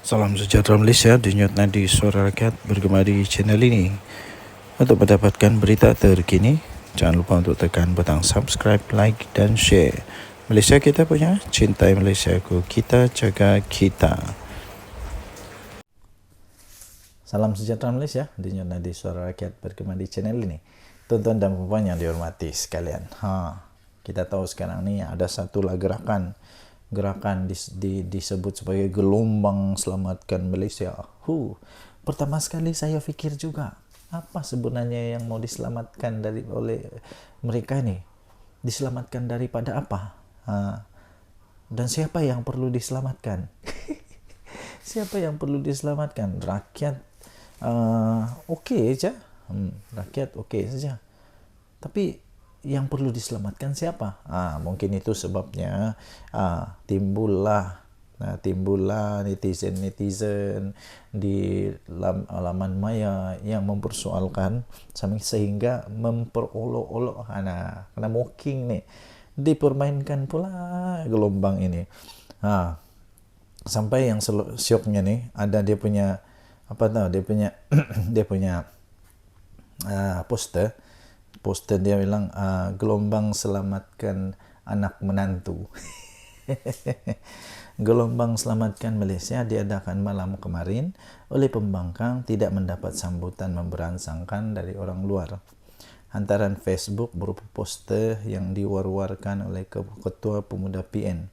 Salam sejahtera Malaysia, denyut nadi suara rakyat bergema di channel ini. Untuk mendapatkan berita terkini, jangan lupa untuk tekan butang subscribe, like dan share. Malaysia kita punya, cintai Malaysia ku, kita jaga kita. Salam sejahtera Malaysia, denyut nadi suara rakyat bergema di channel ini. Tuan-tuan dan puan yang dihormati sekalian, kita tahu sekarang ni ada satu gerakan disebut sebagai gelombang selamatkan Malaysia. Pertama sekali saya fikir juga, apa sebenarnya yang mau diselamatkan oleh mereka ini? Diselamatkan daripada apa? Dan siapa yang perlu diselamatkan? Siapa yang perlu diselamatkan? Rakyat okey saja. Rakyat okey saja. Tapi yang perlu diselamatkan siapa? Mungkin itu sebabnya timbullah netizen di laman maya yang mempersoalkan sehingga memperolok-olok kena mocking ni, dipermainkan pula gelombang ini. Sampai yang syoknya ni ada dia punya dia punya poster dia bilang gelombang selamatkan anak menantu. Gelombang selamatkan Malaysia diadakan malam kemarin oleh pembangkang tidak mendapat sambutan memberansangkan dari orang luar. Hantaran Facebook berupa poster yang diwar-warkan oleh Ketua Pemuda PN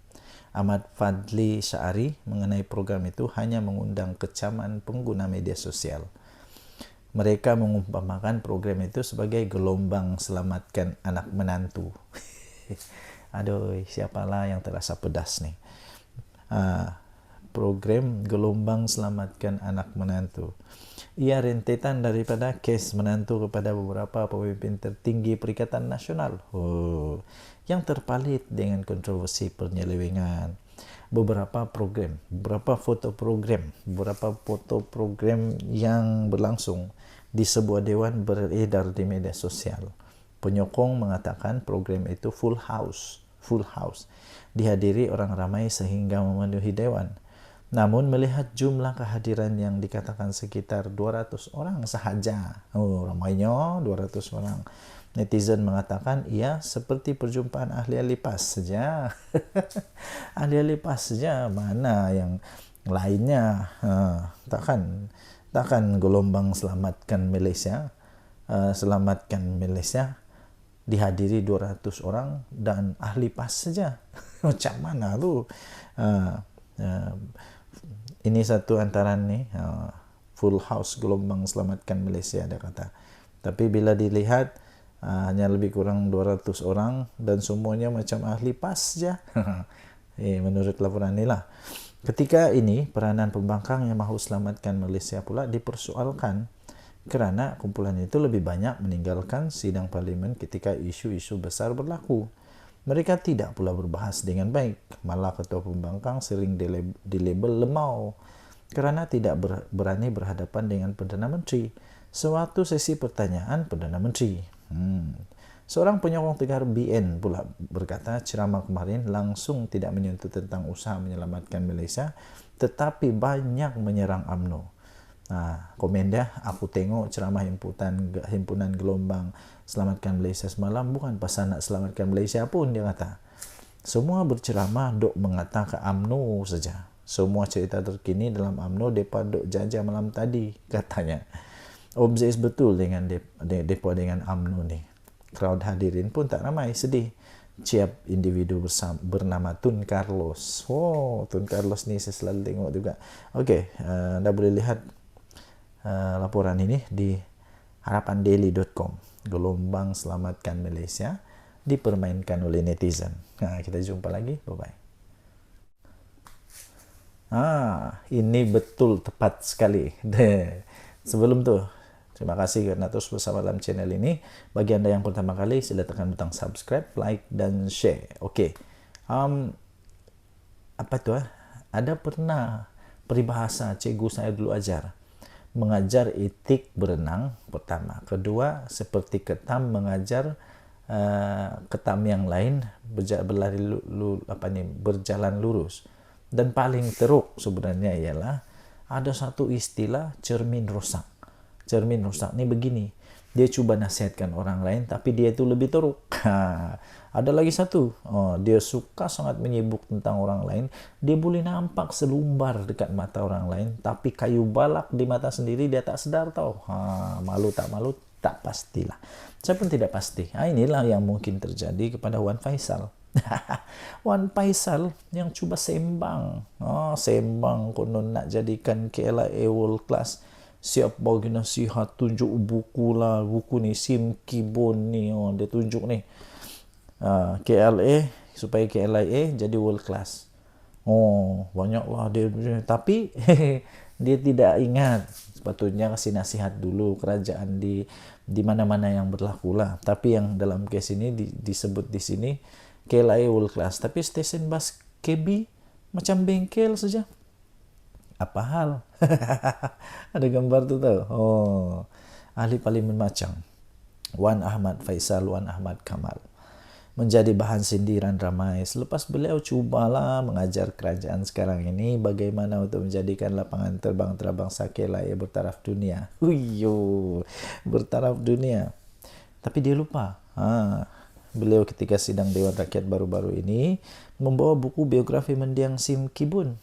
Ahmad Fadli Syari mengenai program itu hanya mengundang kecaman pengguna media sosial. Mereka mengumpamakan program itu sebagai gelombang selamatkan anak menantu. Aduh, siapalah yang terasa pedas ni. Program gelombang selamatkan anak menantu. Ia rentetan daripada kes menantu kepada beberapa pemimpin tertinggi Perikatan Nasional yang terpalit dengan kontroversi penyelewengan. Beberapa foto program yang berlangsung di sebuah dewan beredar di media sosial. Penyokong mengatakan program itu full house, dihadiri orang ramai sehingga memenuhi dewan. Namun melihat jumlah kehadiran yang dikatakan sekitar 200 orang sahaja, ramainya 200 orang. Netizen mengatakan ia seperti perjumpaan ahli-ahli PAS saja. Ahli-ahli PAS saja, mana yang lainnya? Takkan gelombang selamatkan Malaysia dihadiri 200 orang dan ahli PAS saja. Macam mana tu? Ini satu antaran ni, full house gelombang selamatkan Malaysia, dia kata. Tapi bila dilihat hanya lebih kurang 200 orang dan semuanya macam ahli PAS saja. Menurut laporan inilah. Ketika ini peranan pembangkang yang mahu selamatkan Malaysia pula dipersoalkan kerana kumpulan itu lebih banyak meninggalkan sidang parlimen ketika isu-isu besar berlaku. Mereka tidak pula berbahas dengan baik. Malah ketua pembangkang sering dilabel lemau kerana tidak berani berhadapan dengan Perdana Menteri. Sewaktu sesi pertanyaan Perdana Menteri. Seorang penyokong tegar BN pula berkata ceramah kemarin langsung tidak menyentuh tentang usaha menyelamatkan Malaysia, tetapi banyak menyerang UMNO. Komen dia, aku tengok ceramah himpunan gelombang selamatkan Malaysia semalam bukan pasal nak selamatkan Malaysia pun, dia kata. Semua berceramah dok mengatakan UMNO saja. Semua cerita terkini dalam UMNO depa dok jajah malam tadi, katanya. Obses betul dengan depa dengan UMNO ni. Crowd hadirin pun tak ramai, sedih. Ciap individu bernama Tun Carlos. Tun Carlos ni saya selalu tengok juga. Okey, anda boleh lihat laporan ini di harapandaily.com. Gelombang selamatkan Malaysia dipermainkan oleh netizen. Kita jumpa lagi. Bye-bye. Ini betul tepat sekali. Sebelum tu, terima kasih kerana terus bersama dalam channel ini. Bagi anda yang pertama kali, sila tekan butang subscribe, like dan share. Okey. Ada pernah peribahasa cikgu saya dulu ajar. Mengajar etik berenang pertama. Kedua, seperti ketam mengajar ketam yang lain berjalan lurus. Dan paling teruk sebenarnya ialah ada satu istilah cermin rusak. Cermin rusak ini begini, dia coba nasihatkan orang lain tapi dia itu lebih teruk. Ada lagi satu, dia suka sangat menyibuk tentang orang lain, dia boleh nampak selumbar dekat mata orang lain tapi kayu balak di mata sendiri dia tak sedar tahu. Malu tak pastilah, saya pun tidak pasti. Inilah yang mungkin terjadi kepada Wan Faisal. Wan Faisal yang coba sembang konon nak jadikan KLIA world class. Siap bagi nasihat, tunjuk buku ni Sim Kibon ni, dia tunjuk ni KLA supaya KLIA jadi world class. Banyaklah dia, tapi dia tidak ingat sepatutnya kasih nasihat dulu kerajaan di mana-mana yang berlaku lah. Tapi yang dalam case ini disebut di sini KLIA world class, tapi stesen bas KB macam bengkel saja. Apa hal? Ada gambar tu tahu. Ahli parlimen macam Wan Ahmad Faisal, Wan Ahmad Kamal menjadi bahan sindiran ramai selepas beliau cubalah mengajar kerajaan sekarang ini bagaimana untuk menjadikan lapangan terbang antarabangsa KLIA bertaraf dunia. Bertaraf dunia. Tapi dia lupa. Beliau ketika sidang Dewan Rakyat baru-baru ini membawa buku biografi mendiang Sim Kibon,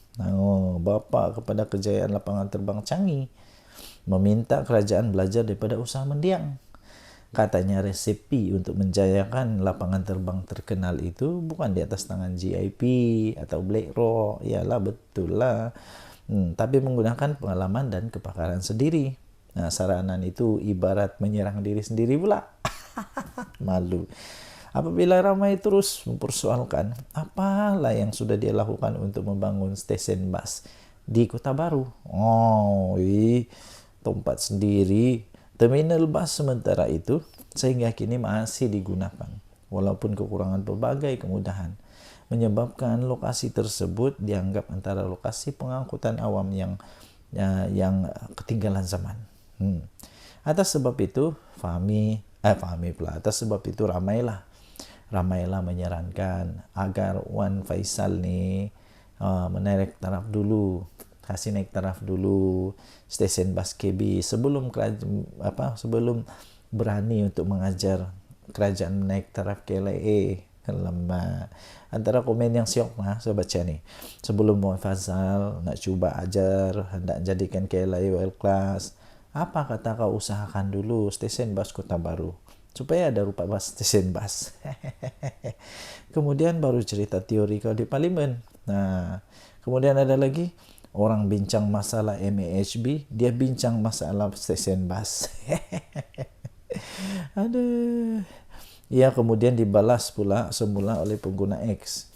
bapa kepada kejayaan lapangan terbang Changi, meminta kerajaan belajar daripada usaha mendiang. Katanya resepi untuk menjayakan lapangan terbang terkenal itu bukan di atas tangan GIP atau Black Rock, iyalah betul lah, tapi menggunakan pengalaman dan kepakaran sendiri. Saranan itu ibarat menyerang diri sendiri pula. Malu. Apabila ramai terus mempersoalkan apalah yang sudah dia lakukan untuk membangun stesen bas di Kota Baru. Tempat sendiri, terminal bas sementara itu sehingga kini masih digunakan walaupun kekurangan berbagai kemudahan menyebabkan lokasi tersebut dianggap antara lokasi pengangkutan awam yang ketinggalan zaman. Atas sebab itu atas sebab itu ramailah menyarankan agar Wan Faisal ni menaik taraf dulu, kasih naik taraf dulu stesen bas KB sebelum berani untuk mengajar kerajaan naik taraf KLIA. Lama antara komen yang siok saya baca ni, sebelum Wan Faisal nak cuba ajar hendak jadikan KLIA world class, apa kata kau usahakan dulu stesen bas Kota Baru supaya ada rupa bas stesen bas. Kemudian baru cerita teori kau di parlimen. Kemudian ada lagi orang bincang masalah MAHB, dia bincang masalah stesen bas. Aduh. Ya, kemudian dibalas pula semula oleh pengguna X.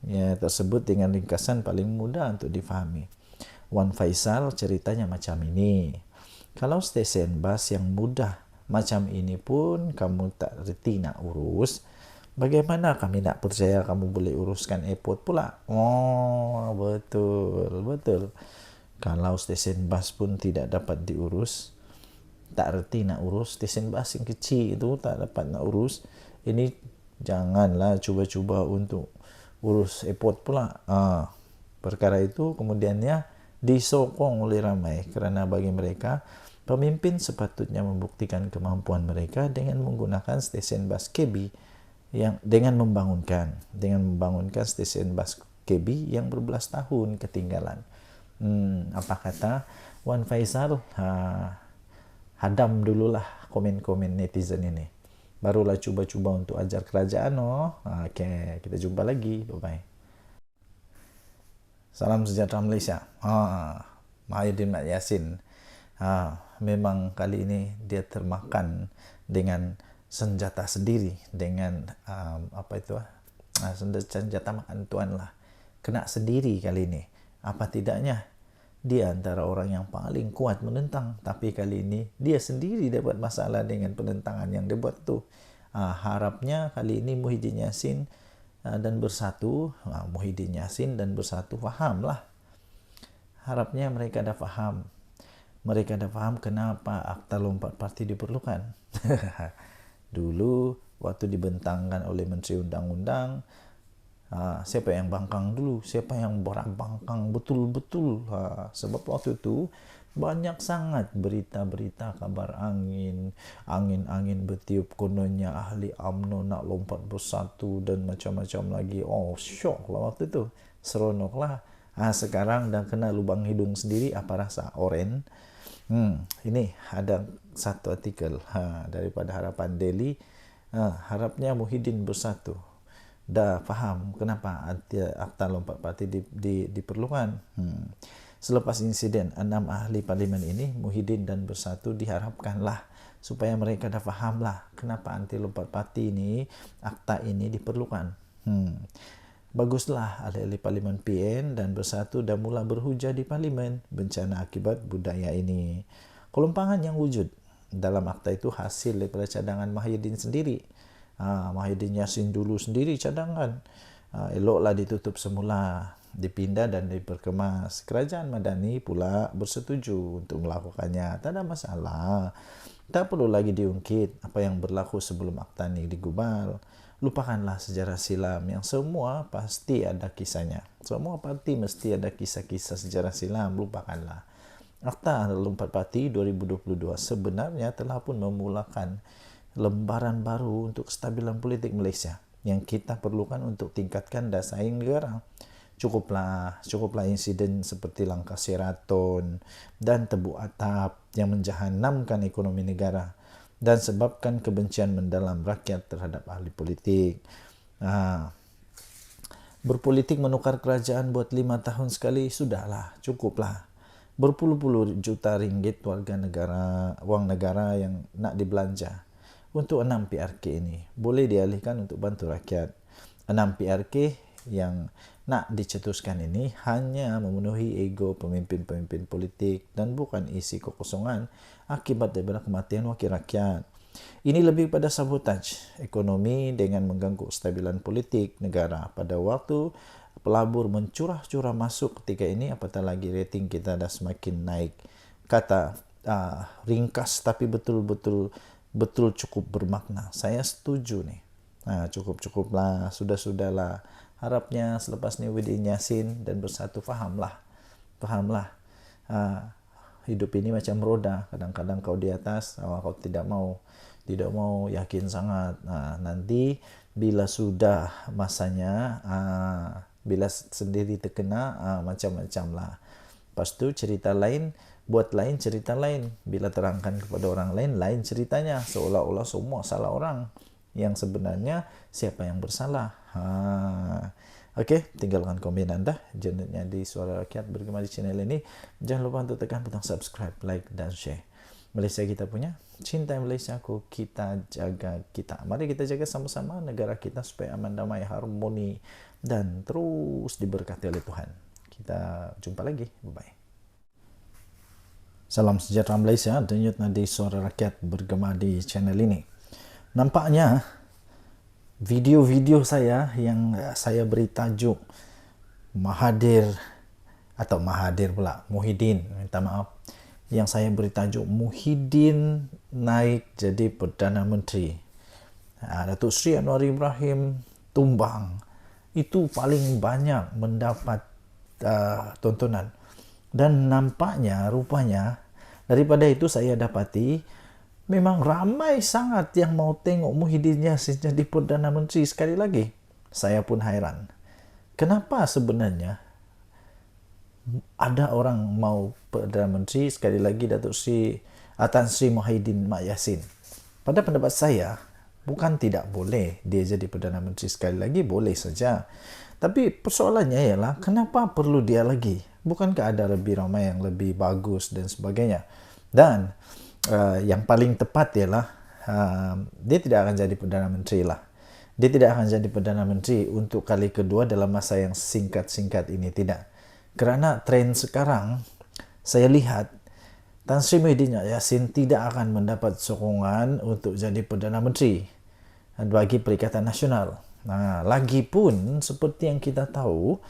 Ya, tersebut dengan ringkasan paling mudah untuk difahami. Wan Faisal ceritanya macam ini. Kalau stesen bas yang mudah macam ini pun kamu tak reti nak urus, bagaimana kami nak percaya kamu boleh uruskan airport pula? Betul. Kalau stesen bas pun tidak dapat diurus, tak reti nak urus stesen bas yang kecil itu, tak dapat nak urus, ini janganlah cuba-cuba untuk urus airport pula. Perkara itu kemudiannya disokong oleh ramai kerana bagi mereka pemimpin sepatutnya membuktikan kemampuan mereka dengan menggunakan stesen bas KB dengan membangunkan stesen bas KB yang berbelas tahun ketinggalan. Apa kata Wan Faisal? Hadam dululah komen-komen netizen ini, barulah cuba-cuba untuk ajar kerajaan. Okey, kita jumpa lagi. Bye-bye. Salam sejahtera Malaysia. Mahyudin Mat Yassin. Memang kali ini dia termakan dengan senjata sendiri, dengan senjata makan tuan lah. Kena sendiri kali ini. Apa tidaknya dia antara orang yang paling kuat menentang, tapi kali ini dia sendiri dapat masalah dengan penentangan yang dia buat tu. Harapnya kali ini Muhyiddin Yassin dan Bersatu fahamlah. Harapnya mereka dah faham. Mereka dah faham kenapa Akta Lompat Parti diperlukan. Dulu waktu dibentangkan oleh Menteri Undang-Undang, Siapa yang bangkang dulu, siapa yang bangkang betul-betul. Sebab waktu itu banyak sangat berita-berita kabar angin bertiup, kononnya ahli UMNO nak lompat bersatu dan macam-macam lagi. Oh, syok lah waktu itu, seronok lah. Sekarang dah kena lubang hidung sendiri, apa rasa? Oren. Ini ada satu artikel daripada Harapan Daily. Harapnya Muhyiddin bersatu. Dah faham kenapa Akta Lompat Parti diperlukan. Selepas insiden 6 ahli parlimen ini, Muhyiddin dan Bersatu diharapkanlah supaya mereka dah fahamlah kenapa anti lompat parti ini, akta ini diperlukan. Baguslah ahli-ahli parlimen PN dan Bersatu dah mula berhujah di parlimen bencana akibat budaya ini. Kelompangan yang wujud dalam akta itu hasil daripada cadangan Muhyiddin sendiri. Muhyiddin Yassin dulu sendiri cadangan. Eloklah ditutup semula, dipindah dan diperkemas. Kerajaan Madani pula bersetuju untuk melakukannya. Tak ada masalah. Tak perlu lagi diungkit apa yang berlaku sebelum akta ini digubal. Lupakanlah sejarah silam yang semua pasti ada kisahnya. Semua parti mesti ada kisah-kisah sejarah silam. Lupakanlah. Akta Lompat Parti 2022 sebenarnya telah pun memulakan lembaran baru untuk kestabilan politik Malaysia yang kita perlukan untuk tingkatkan daya saing negara. Cukuplah insiden seperti langkah Sheraton dan tebuk atap yang menjahanamkan ekonomi negara dan sebabkan kebencian mendalam rakyat terhadap ahli politik. Berpolitik menukar kerajaan buat 5 tahun sekali, sudahlah, cukuplah. Berpuluh-puluh juta ringgit wang negara yang nak dibelanja untuk 6 PRK ini boleh dialihkan untuk bantu rakyat. 6 PRK yang nak dicetuskan ini hanya memenuhi ego pemimpin-pemimpin politik dan bukan isi kekosongan akibat daripada kematian wakil rakyat. Ini lebih pada sabotaj ekonomi dengan mengganggu kestabilan politik negara pada waktu pelabur mencurah-curah masuk ketika ini, apatah lagi rating kita dah semakin naik. Kata ringkas tapi betul cukup bermakna. Saya setuju nih. Cukuplah, sudahlah. Harapnya selepas ni Muhyiddin Yassin dan Bersatu fahamlah. Hidup ini macam roda. Kadang-kadang kau di atas, kau tidak mau yakin sangat. Nanti bila sudah masanya, bila sendiri terkena, macam-macam lah. Lepas tu cerita lain, buat lain cerita lain. Bila terangkan kepada orang lain, lain ceritanya. Seolah-olah semua salah orang. Yang sebenarnya siapa yang bersalah. Okey, tinggalkan komen anda. Jenutnya di Suara Rakyat bergema di channel ini. Jangan lupa untuk tekan butang subscribe, like dan share. Malaysia kita punya, cinta Malaysia ku, kita jaga kita. Mari kita jaga sama-sama negara kita supaya aman, damai, harmoni dan terus diberkati oleh Tuhan. Kita jumpa lagi. Bye-bye. Salam sejahtera Malaysia, denyut nadi Suara Rakyat bergema di channel ini. Nampaknya video-video saya yang saya beri tajuk Muhyiddin, minta maaf, yang saya beri tajuk Muhyiddin naik jadi Perdana Menteri, Datuk Seri Anwar Ibrahim tumbang, itu paling banyak mendapat tontonan. Dan rupanya daripada itu saya dapati memang ramai sangat yang mau tengok Muhyiddin Yassin jadi Perdana Menteri sekali lagi. Saya pun hairan. Kenapa sebenarnya ada orang mau Perdana Menteri sekali lagi Datuk Seri Tan Sri Muhyiddin Yassin? Pada pendapat saya, bukan tidak boleh dia jadi Perdana Menteri sekali lagi, boleh saja. Tapi persoalannya ialah kenapa perlu dia lagi? Bukankah ada lebih ramai yang lebih bagus dan sebagainya? Dan yang paling tepat ialah dia tidak akan jadi Perdana Menteri lah. Dia tidak akan jadi Perdana Menteri untuk kali kedua dalam masa yang singkat-singkat ini, tidak. Kerana tren sekarang saya lihat Tan Sri Muhyiddin Yassin tidak akan mendapat sokongan untuk jadi Perdana Menteri bagi Perikatan Nasional. Lagipun seperti yang kita tahu,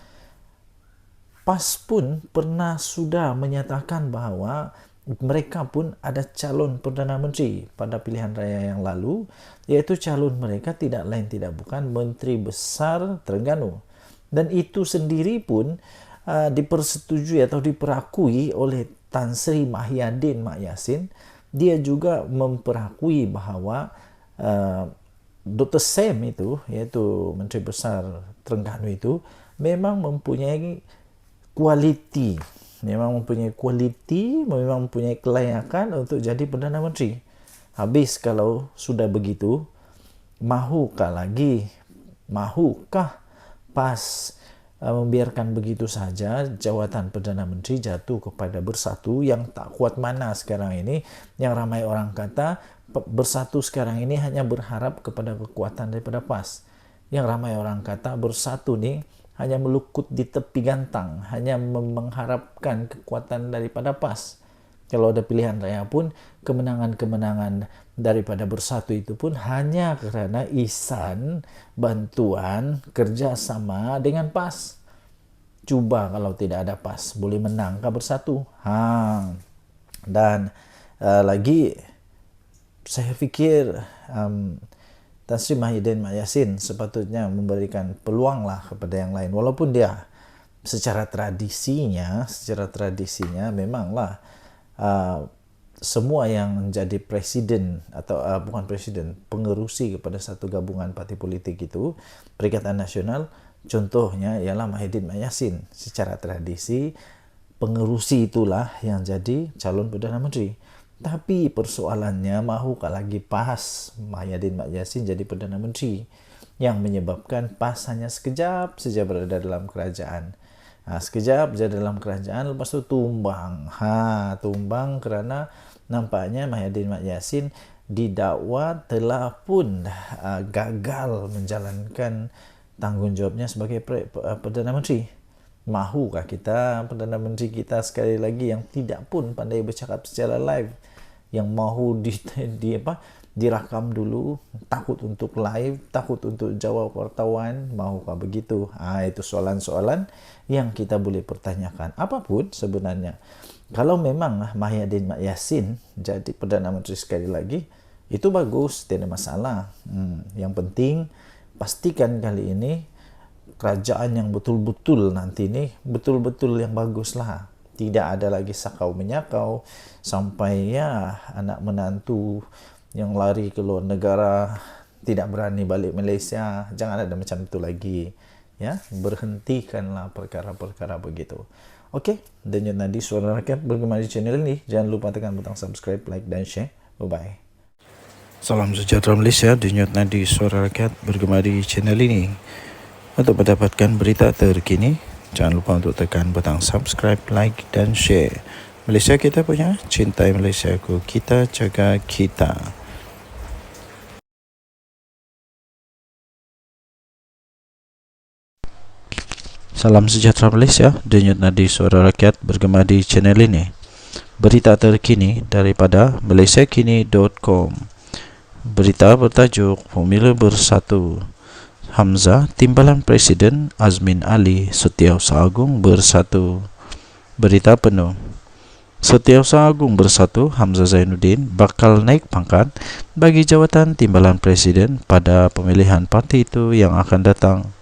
PAS pun pernah sudah menyatakan bahawa mereka pun ada calon Perdana Menteri pada pilihan raya yang lalu, iaitu calon mereka tidak lain tidak bukan Menteri Besar Terengganu. Dan itu sendiri pun dipersetujui atau diperakui oleh Tan Sri Mahyadin Mak Yassin. Dia juga memperakui bahawa Dr. Sam itu, iaitu Menteri Besar Terengganu itu, memang mempunyai kualiti, memang mempunyai kelayakan untuk jadi Perdana Menteri. Habis kalau sudah begitu, mahukah PAS membiarkan begitu saja jawatan Perdana Menteri jatuh kepada Bersatu yang tak kuat mana sekarang ini, yang ramai orang kata Bersatu sekarang ini hanya berharap kepada kekuatan daripada PAS. Yang ramai orang kata Bersatu ni hanya melukut di tepi gantang, hanya mengharapkan kekuatan daripada PAS. Kalau ada pilihan raya pun, kemenangan-kemenangan daripada Bersatu itu pun hanya kerana ihsan, bantuan, kerjasama dengan PAS. Cuba kalau tidak ada PAS, boleh menangkah Bersatu? Dan lagi, saya fikir Tan Sri Mahyadin Mak Yassin sepatutnya memberikan peluang lah kepada yang lain. Walaupun dia secara tradisinya memanglah semua yang menjadi presiden atau bukan presiden, pengerusi kepada satu gabungan parti politik itu, Perikatan Nasional, contohnya ialah Mahyadin Mak Yassin. Secara tradisi, pengerusi itulah yang jadi calon Perdana Menteri. Tapi persoalannya, mahukah lagi PAS Mahyadin Mak Yassin jadi Perdana Menteri, yang menyebabkan PAS hanya sekejap saja berada dalam kerajaan. Sekejap saja dalam kerajaan, lepas itu tumbang. Tumbang kerana nampaknya Mahyadin Mak Yassin didakwa telah pun gagal menjalankan tanggungjawabnya sebagai Perdana Menteri. Mahukah kita Perdana Menteri kita sekali lagi yang tidak pun pandai bercakap secara live, yang mahu dirakam dulu, takut untuk live, takut untuk jawab wartawan, mahukah begitu? Itu soalan-soalan yang kita boleh pertanyakan. Apapun sebenarnya, kalau memang Mahyadin Mak Yassin jadi Perdana Menteri sekali lagi, itu bagus, tidak ada masalah. Yang penting pastikan kali ini kerajaan yang betul-betul nanti ni betul-betul yang bagus lah. Tidak ada lagi sakau menyakau sampai anak menantu yang lari ke luar negara tidak berani balik Malaysia. Jangan ada macam itu lagi. Berhentikanlah perkara-perkara begitu. Okey, Denyut Nadi Suara Rakyat bergema di channel ini. Jangan lupa tekan butang subscribe, like dan share. Bye-bye. Salam sejahtera Malaysia. Denyut Nadi Suara Rakyat bergema di channel ini. Untuk mendapatkan berita terkini, jangan lupa untuk tekan butang subscribe, like dan share. Malaysia kita punya, cintai Malaysia ku, kita jaga kita. Salam sejahtera Malaysia, Denyut Nadi Suara Rakyat bergema di channel ini. Berita terkini daripada malaysiakini.com. Berita bertajuk Formula Bersatu. Hamzah, Timbalan Presiden Azmin Ali, Setiausaha Agung Bersatu. Berita penuh. Setiausaha Agung Bersatu Hamzah Zainuddin bakal naik pangkat bagi jawatan Timbalan Presiden pada pemilihan parti itu yang akan datang.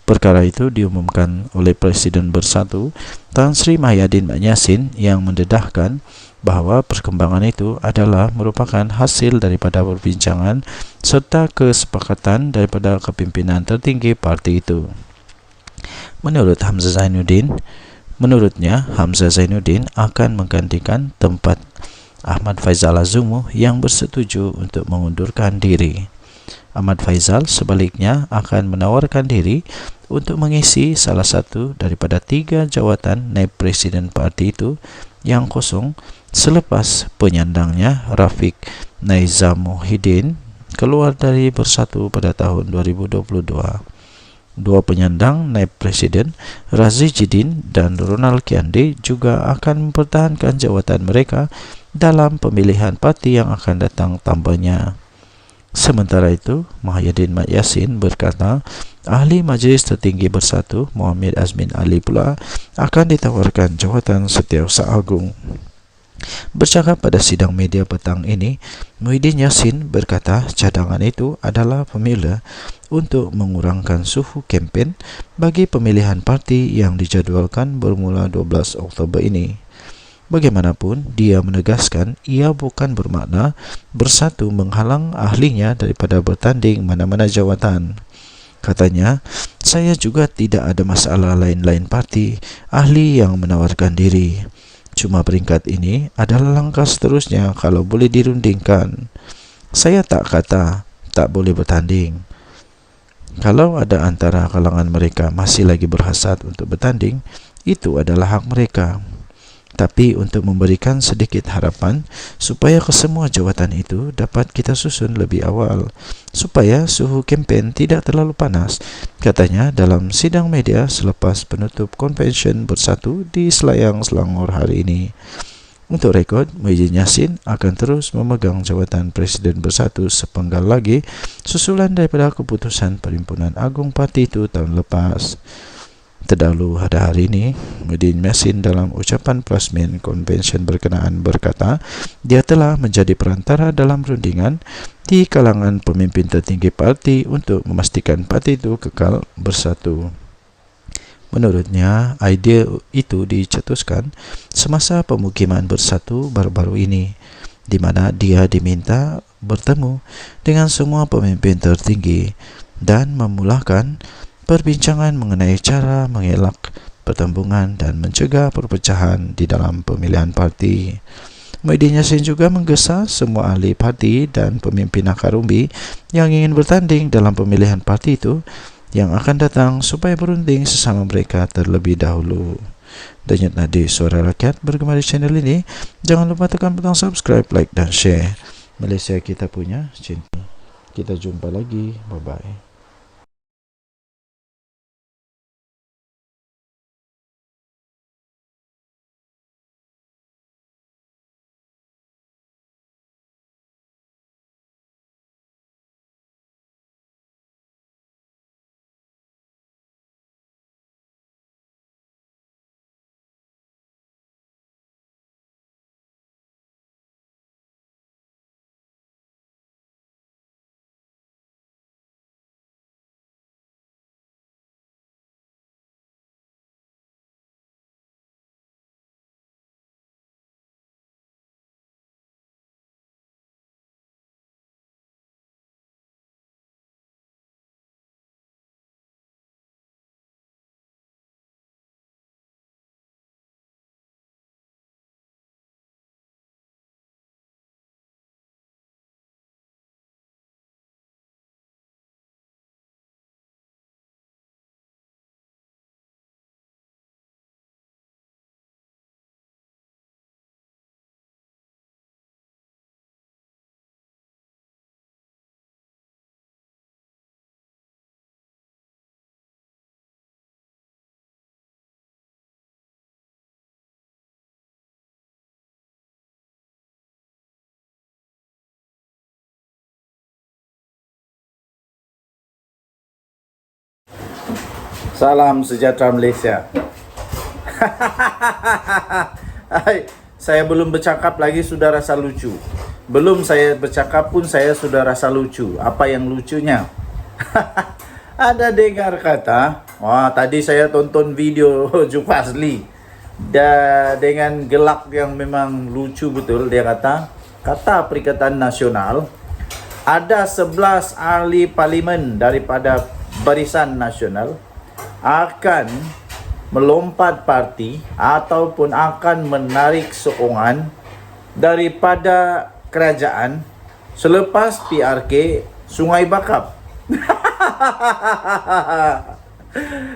Perkara itu diumumkan oleh Presiden Bersatu Tan Sri Mahyadin Mak Yassin yang mendedahkan bahawa perkembangan itu adalah merupakan hasil daripada perbincangan serta kesepakatan daripada kepimpinan tertinggi parti itu. Menurutnya Hamzah Zainuddin akan menggantikan tempat Ahmad Faizal Azumu yang bersetuju untuk mengundurkan diri. Ahmad Faizal sebaliknya akan menawarkan diri untuk mengisi salah satu daripada 3 jawatan naib presiden parti itu yang kosong selepas penyandangnya Rafiq Naizamuddin keluar dari Bersatu pada tahun 2022. Dua penyandang naib presiden, Razi Jidin dan Ronald Kiande, juga akan mempertahankan jawatan mereka dalam pemilihan parti yang akan datang tambahnya. Sementara itu, Mahyadin Mak Yassin berkata, Ahli Majlis Tertinggi Bersatu Muhammad Azmin Ali pula akan ditawarkan jawatan Setiausaha Agung. Bercakap pada sidang media petang ini, Muhyiddin Yassin berkata cadangan itu adalah formula untuk mengurangkan suhu kempen bagi pemilihan parti yang dijadualkan bermula 12 Oktober ini. Bagaimanapun, dia menegaskan ia bukan bermakna Bersatu menghalang ahlinya daripada bertanding mana-mana jawatan. Katanya, saya juga tidak ada masalah lain-lain parti ahli yang menawarkan diri. Cuma peringkat ini adalah langkah seterusnya kalau boleh dirundingkan. Saya tak kata tak boleh bertanding. Kalau ada antara kalangan mereka masih lagi berhasrat untuk bertanding, itu adalah hak mereka. Tapi untuk memberikan sedikit harapan supaya kesemua jawatan itu dapat kita susun lebih awal, supaya suhu kempen tidak terlalu panas, katanya dalam sidang media selepas penutup konvensyen Bersatu di Selayang Selangor hari ini. Untuk rekod, Muhyiddin Yassin akan terus memegang jawatan Presiden Bersatu sepenggal lagi susulan daripada keputusan Perhimpunan Agung Parti itu tahun lepas. Terdahulu pada hari ini, Muhyiddin Yassin dalam ucapan plasmin konvensyen berkenaan berkata, dia telah menjadi perantara dalam rundingan di kalangan pemimpin tertinggi parti untuk memastikan parti itu kekal bersatu. Menurutnya, idea itu dicetuskan semasa pemukiman Bersatu baru-baru ini, di mana dia diminta bertemu dengan semua pemimpin tertinggi dan memulakan perbincangan mengenai cara mengelak pertembungan dan mencegah perpecahan di dalam pemilihan parti. Muhyiddin Yassin juga menggesa semua ahli parti dan pemimpin akar umbi yang ingin bertanding dalam pemilihan parti itu yang akan datang supaya berunding sesama mereka terlebih dahulu. Denyut nadi Suara Rakyat bergema di channel ini. Jangan lupa tekan butang subscribe, like dan share. Malaysia kita punya, cinta. Kita jumpa lagi. Bye-bye. Salam sejahtera Malaysia. Hai, saya belum bercakap lagi sudah rasa lucu. Belum saya bercakap pun saya sudah rasa lucu. Apa yang lucunya? Ada dengar kata, wah tadi saya tonton video Jufazli dengan gelak yang memang lucu betul. Dia kata Perikatan Nasional ada 11 ahli parlimen daripada Barisan Nasional akan melompat parti ataupun akan menarik sokongan daripada kerajaan selepas PRK Sungai Bakap.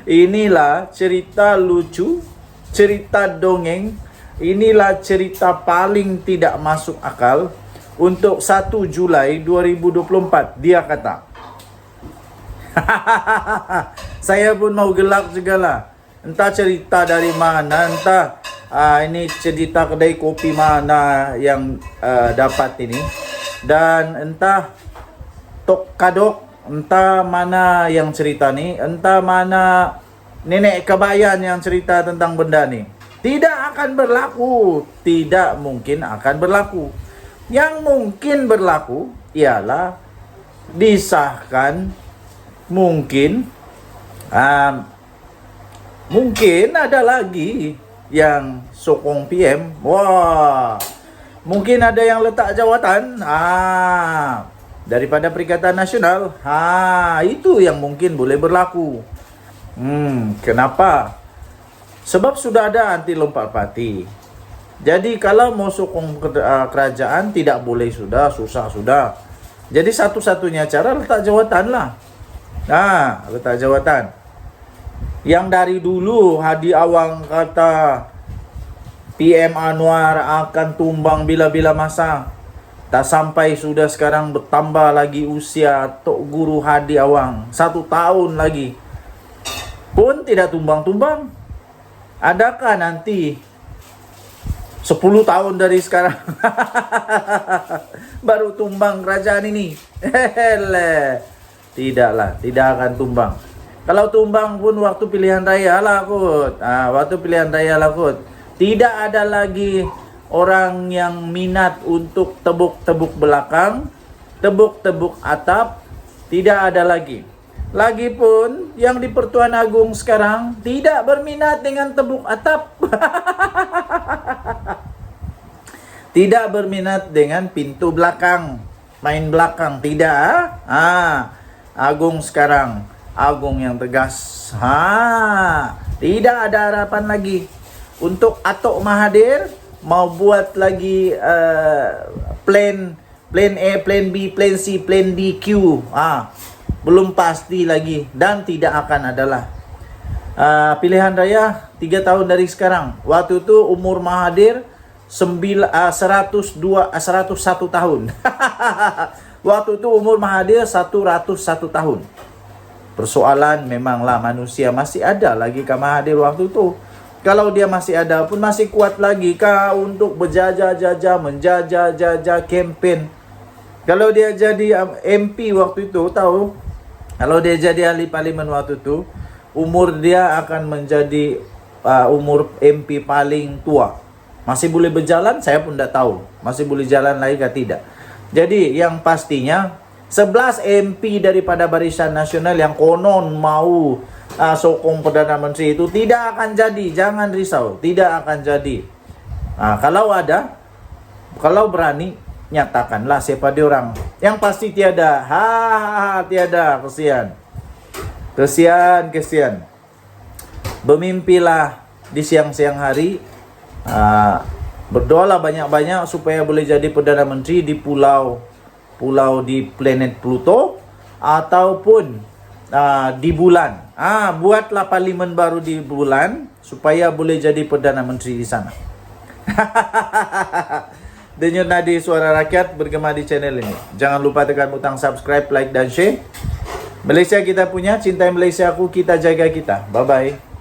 Inilah cerita lucu, cerita dongeng, inilah cerita paling tidak masuk akal untuk 1 Julai 2024, dia kata. Saya pun mau gelak juga lah. Entah cerita dari mana, entah ini cerita kedai kopi mana yang dapat ini. Dan entah Tok Kadok, entah mana yang cerita ni, entah mana nenek kebayan yang cerita tentang benda ni. Tidak akan berlaku. Tidak mungkin akan berlaku. Yang mungkin berlaku ialah disahkan mungkin mungkin ada lagi yang sokong PM. Wah, mungkin ada yang letak jawatan daripada Perikatan Nasional. Itu yang mungkin boleh berlaku. Kenapa? Sebab sudah ada anti lompat parti. Jadi kalau mau sokong kerajaan tidak boleh, sudah susah sudah. Jadi satu-satunya cara letak jawatan lah. Letak jawatan. Yang dari dulu Hadi Awang kata PM Anwar akan tumbang bila-bila masa. Tak sampai sudah sekarang bertambah lagi usia Tok Guru Hadi Awang. 1 tahun lagi. Pun tidak tumbang-tumbang. Adakah nanti 10 tahun dari sekarang baru tumbang kerajaan ini? Tidaklah, tidak akan tumbang. Kalau tumbang pun waktu pilihan raya lah kot. Waktu pilihan raya lah kot. Tidak ada lagi orang yang minat untuk tebuk-tebuk belakang, tebuk-tebuk atap. Tidak ada lagi. Lagipun yang di Pertuan Agung sekarang tidak berminat dengan tebuk atap. Tidak berminat dengan pintu belakang, main belakang, tidak. Agung sekarang, Agung yang tegas. Tidak ada harapan lagi. Untuk Atok Mahathir mau buat lagi plan A, plan B, plan C, plan D, Q. Belum pasti lagi dan tidak akan adalah. Pilihan raya 3 tahun dari sekarang. Waktu itu umur Mahathir 101 tahun. Waktu itu umur Mahathir 101 tahun. Persoalan memanglah manusia masih ada lagi ke Mahathir waktu itu. Kalau dia masih ada pun masih kuat lagi kah untuk berjajah-jajah, menjajah-jajah campaign. Kalau dia jadi MP waktu itu, tahu? Kalau dia jadi ahli parlimen waktu itu, umur dia akan menjadi umur MP paling tua. Masih boleh berjalan? Saya pun tidak tahu. Masih boleh jalan lagi atau tidak. Jadi yang pastinya 11 MP daripada Barisan Nasional yang konon mau sokong Perdana Menteri itu tidak akan jadi. Jangan risau, tidak akan jadi. Kalau ada, kalau berani, nyatakanlah siapa dia orang. Yang pasti tiada. Tiada. Kesian. Bermimpilah di siang-siang hari. Berdoalah banyak-banyak supaya boleh jadi Perdana Menteri di pulau di planet Pluto ataupun di bulan. Buatlah parlimen baru di bulan supaya boleh jadi Perdana Menteri di sana. Denyut nadi suara rakyat bergema di channel ini. Jangan lupa tekan butang subscribe, like dan share. Malaysia kita punya, cintai Malaysia aku, kita jaga kita. Bye bye.